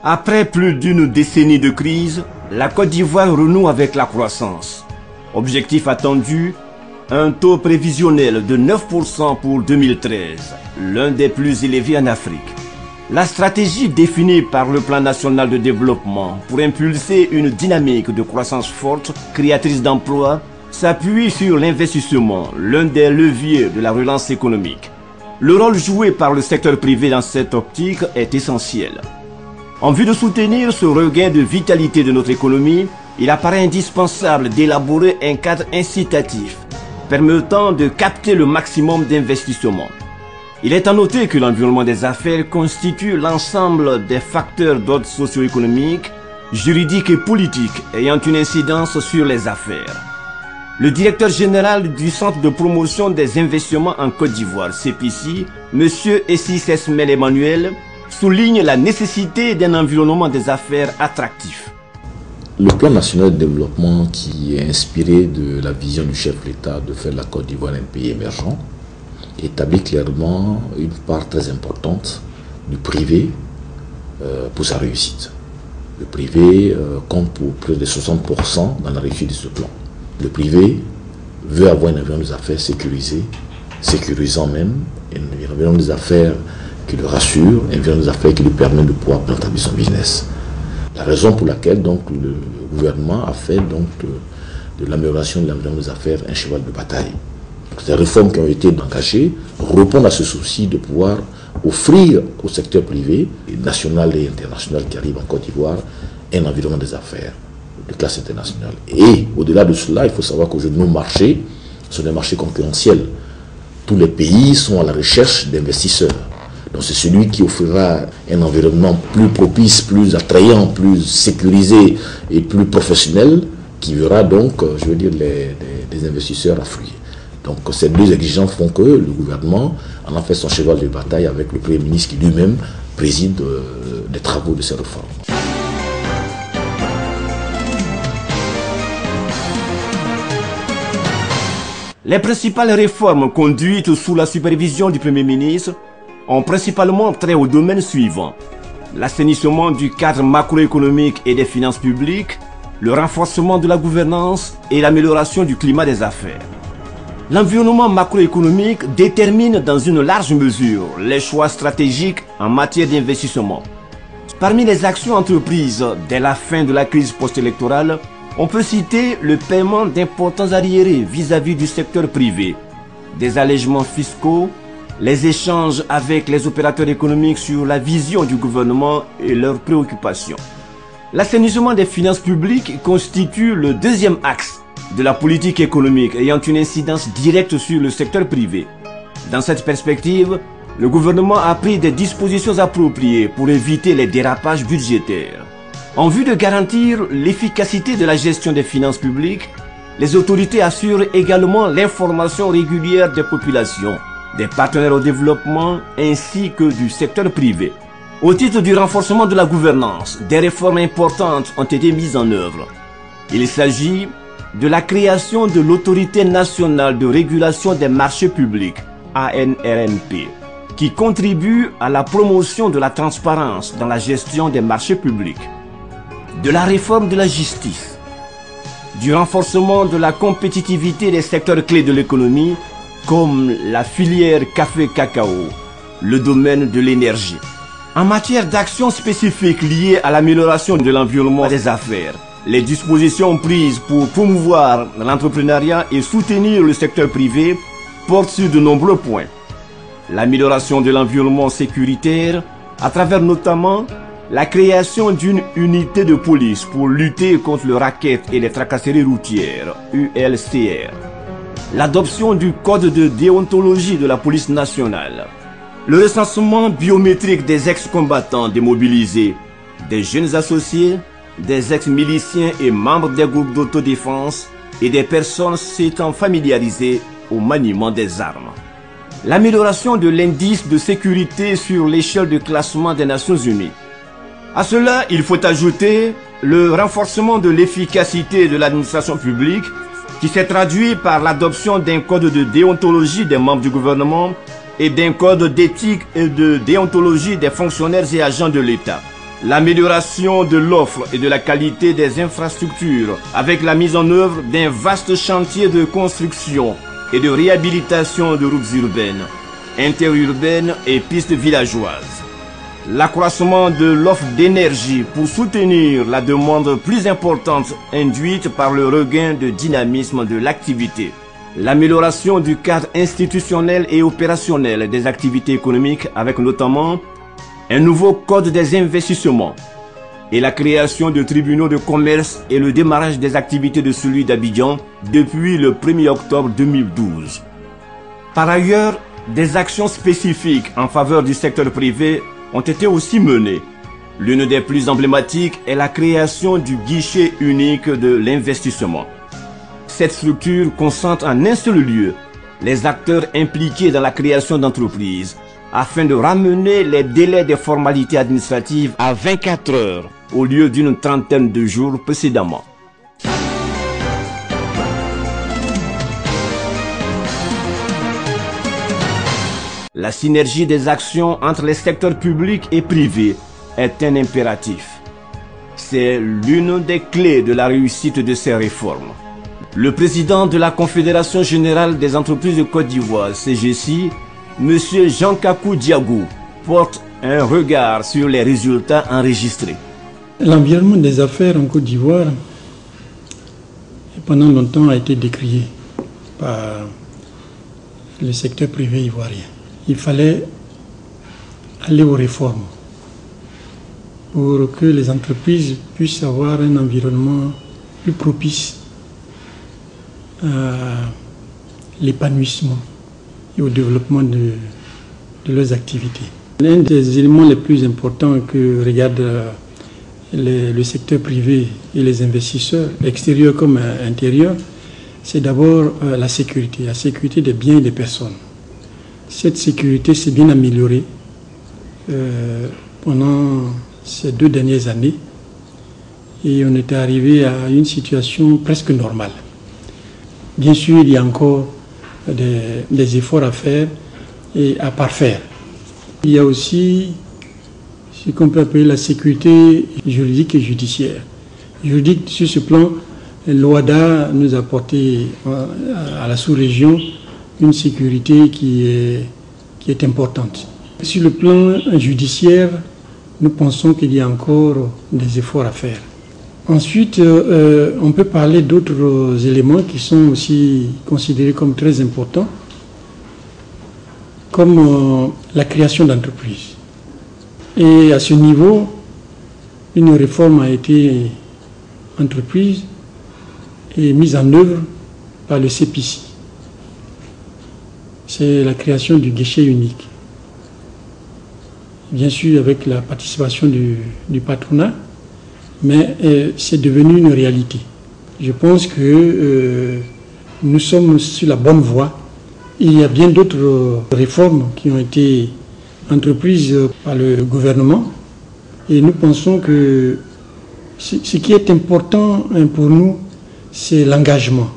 Après plus d'une décennie de crise, la Côte d'Ivoire renoue avec la croissance. Objectif attendu, un taux prévisionnel de 9% pour 2013, l'un des plus élevés en Afrique. La stratégie définie par le Plan national de développement pour impulser une dynamique de croissance forte, créatrice d'emplois, s'appuie sur l'investissement, l'un des leviers de la relance économique. Le rôle joué par le secteur privé dans cette optique est essentiel. En vue de soutenir ce regain de vitalité de notre économie, il apparaît indispensable d'élaborer un cadre incitatif permettant de capter le maximum d'investissements. Il est à noter que l'environnement des affaires constitue l'ensemble des facteurs d'ordre socio-économique, juridique et politique ayant une incidence sur les affaires. Le directeur général du Centre de promotion des investissements en Côte d'Ivoire, CPC, M. Essis Esmel Emmanuel, souligne la nécessité d'un environnement des affaires attractif. Le plan national de développement, qui est inspiré de la vision du chef de l'État de faire de la Côte d'Ivoire un pays émergent, établit clairement une part très importante du privé pour sa réussite. Le privé compte pour plus de 60% dans la réussite de ce plan. Le privé veut avoir un environnement des affaires sécurisé, sécurisant même, un environnement des affaires qui le rassure, un environnement des affaires qui lui permet de pouvoir planter son business. La raison pour laquelle donc, le gouvernement a fait donc, de l'amélioration de l'environnement des affaires un cheval de bataille. Ces réformes qui ont été engagées répondent à ce souci de pouvoir offrir au secteur privé, national et international qui arrive en Côte d'Ivoire, un environnement des affaires de classe internationale. Et au-delà de cela, il faut savoir qu'aujourd'hui, nos marchés sont des marchés concurrentiels. Tous les pays sont à la recherche d'investisseurs. Donc c'est celui qui offrira un environnement plus propice, plus attrayant, plus sécurisé et plus professionnel qui verra donc, je veux dire, les investisseurs affluer. Donc ces deux exigences font que le gouvernement en a fait son cheval de bataille avec le Premier ministre qui lui-même préside les travaux de ces réformes. Les principales réformes conduites sous la supervision du Premier ministre ont principalement trait aux domaines suivants: l'assainissement du cadre macroéconomique et des finances publiques, le renforcement de la gouvernance et l'amélioration du climat des affaires. L'environnement macroéconomique détermine dans une large mesure les choix stratégiques en matière d'investissement. Parmi les actions entreprises dès la fin de la crise post-électorale, on peut citer le paiement d'importants arriérés vis-à-vis du secteur privé, des allègements fiscaux, les échanges avec les opérateurs économiques sur la vision du gouvernement et leurs préoccupations. L'assainissement des finances publiques constitue le deuxième axe de la politique économique ayant une incidence directe sur le secteur privé. Dans cette perspective, le gouvernement a pris des dispositions appropriées pour éviter les dérapages budgétaires. En vue de garantir l'efficacité de la gestion des finances publiques, les autorités assurent également l'information régulière des populations, des partenaires au développement ainsi que du secteur privé. Au titre du renforcement de la gouvernance, des réformes importantes ont été mises en œuvre. Il s'agit de la création de l'Autorité nationale de régulation des marchés publics, ANRMP, qui contribue à la promotion de la transparence dans la gestion des marchés publics, de la réforme de la justice, du renforcement de la compétitivité des secteurs clés de l'économie comme la filière café-cacao, le domaine de l'énergie. En matière d'actions spécifiques liées à l'amélioration de l'environnement des affaires, les dispositions prises pour promouvoir l'entrepreneuriat et soutenir le secteur privé portent sur de nombreux points. L'amélioration de l'environnement sécuritaire à travers notamment la création d'une unité de police pour lutter contre le racket et les tracasseries routières, ULCR. L'adoption du code de déontologie de la police nationale. Le recensement biométrique des ex-combattants démobilisés, des jeunes associés, des ex-miliciens et membres des groupes d'autodéfense et des personnes s'étant familiarisées au maniement des armes. L'amélioration de l'indice de sécurité sur l'échelle de classement des Nations Unies. À cela, il faut ajouter le renforcement de l'efficacité de l'administration publique qui s'est traduit par l'adoption d'un code de déontologie des membres du gouvernement et d'un code d'éthique et de déontologie des fonctionnaires et agents de l'État. L'amélioration de l'offre et de la qualité des infrastructures avec la mise en œuvre d'un vaste chantier de construction et de réhabilitation de routes urbaines, interurbaines et pistes villageoises. L'accroissement de l'offre d'énergie pour soutenir la demande plus importante induite par le regain de dynamisme de l'activité. L'amélioration du cadre institutionnel et opérationnel des activités économiques avec notamment un nouveau code des investissements et la création de tribunaux de commerce et le démarrage des activités de celui d'Abidjan depuis le 1er octobre 2012. Par ailleurs, des actions spécifiques en faveur du secteur privé ont été aussi menées. L'une des plus emblématiques est la création du guichet unique de l'investissement. Cette structure concentre en un seul lieu les acteurs impliqués dans la création d'entreprises afin de ramener les délais des formalités administratives à 24 heures au lieu d'une trentaine de jours précédemment. La synergie des actions entre les secteurs publics et privés est un impératif. C'est l'une des clés de la réussite de ces réformes. Le président de la Confédération Générale des Entreprises de Côte d'Ivoire, CGC, M. Jean-Kakou Diagou, porte un regard sur les résultats enregistrés. L'environnement des affaires en Côte d'Ivoire, pendant longtemps, a été décrié par le secteur privé ivoirien. Il fallait aller aux réformes pour que les entreprises puissent avoir un environnement plus propice à l'épanouissement et au développement de leurs activités. L'un des éléments les plus importants que regarde le secteur privé et les investisseurs, extérieurs comme intérieurs, c'est d'abord la sécurité des biens et des personnes. Cette sécurité s'est bien améliorée pendant ces 2 dernières années et on est arrivé à une situation presque normale. Bien sûr, il y a encore des efforts à faire et à parfaire. Il y a aussi ce qu'on peut appeler la sécurité juridique et judiciaire. Juridique, sur ce plan, l'OADA nous a apporté à la sous-région une sécurité qui est importante. Sur le plan judiciaire, nous pensons qu'il y a encore des efforts à faire. Ensuite, on peut parler d'autres éléments qui sont aussi considérés comme très importants, comme la création d'entreprises. Et à ce niveau, une réforme a été entreprise et mise en œuvre par le CPC. C'est la création du guichet unique. Bien sûr avec la participation du patronat, mais c'est devenu une réalité. Je pense que nous sommes sur la bonne voie. Il y a bien d'autres réformes qui ont été entreprises par le gouvernement et nous pensons que ce qui est important pour nous, c'est l'engagement.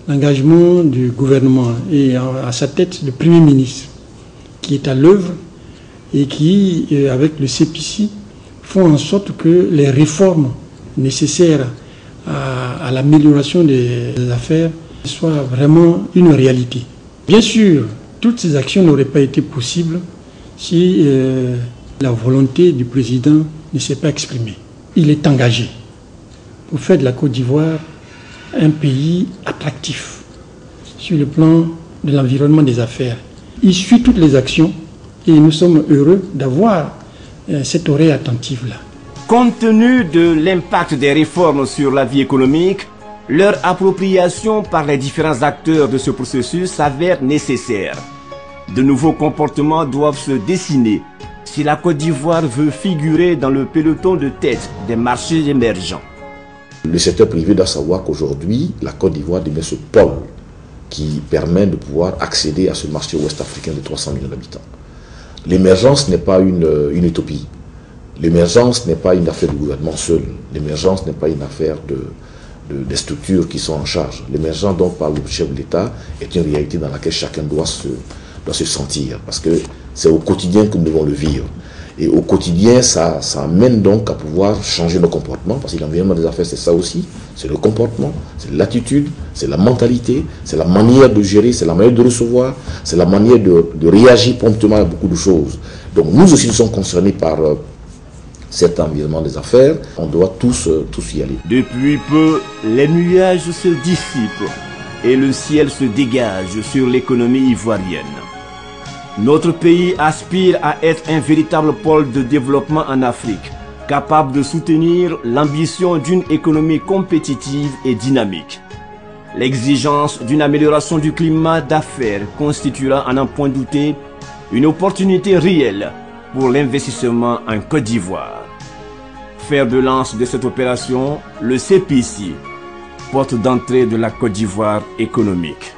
L'engagement du gouvernement et à sa tête le Premier ministre qui est à l'œuvre et qui, avec le CPC, font en sorte que les réformes nécessaires à l'amélioration des affaires soient vraiment une réalité. Bien sûr, toutes ces actions n'auraient pas été possibles si la volonté du président ne s'est pas exprimée. Il est engagé pour faire de la Côte d'Ivoire un pays attractif sur le plan de l'environnement des affaires. Il suit toutes les actions et nous sommes heureux d'avoir cette oreille attentive-là. Compte tenu de l'impact des réformes sur la vie économique, leur appropriation par les différents acteurs de ce processus s'avère nécessaire. De nouveaux comportements doivent se dessiner si la Côte d'Ivoire veut figurer dans le peloton de tête des marchés émergents. Le secteur privé doit savoir qu'aujourd'hui, la Côte d'Ivoire devient ce pôle qui permet de pouvoir accéder à ce marché ouest-africain de 300 millions d'habitants. L'émergence n'est pas une utopie. L'émergence n'est pas une affaire du gouvernement seul. L'émergence n'est pas une affaire des structures qui sont en charge. L'émergence dont parle le chef de l'État est une réalité dans laquelle chacun doit se sentir. Parce que c'est au quotidien que nous devons le vivre. Et au quotidien, ça amène donc à pouvoir changer nos comportements, parce que l'environnement des affaires, c'est ça aussi. C'est le comportement, c'est l'attitude, c'est la mentalité, c'est la manière de gérer, c'est la manière de recevoir, c'est la manière de réagir promptement à beaucoup de choses. Donc nous aussi, nous sommes concernés par cet environnement des affaires. On doit tous y aller. Depuis peu, les nuages se dissipent et le ciel se dégage sur l'économie ivoirienne. Notre pays aspire à être un véritable pôle de développement en Afrique, capable de soutenir l'ambition d'une économie compétitive et dynamique. L'exigence d'une amélioration du climat d'affaires constituera, à n'en point douter, une opportunité réelle pour l'investissement en Côte d'Ivoire. Fer de lance de cette opération, le CPIC, porte d'entrée de la Côte d'Ivoire économique.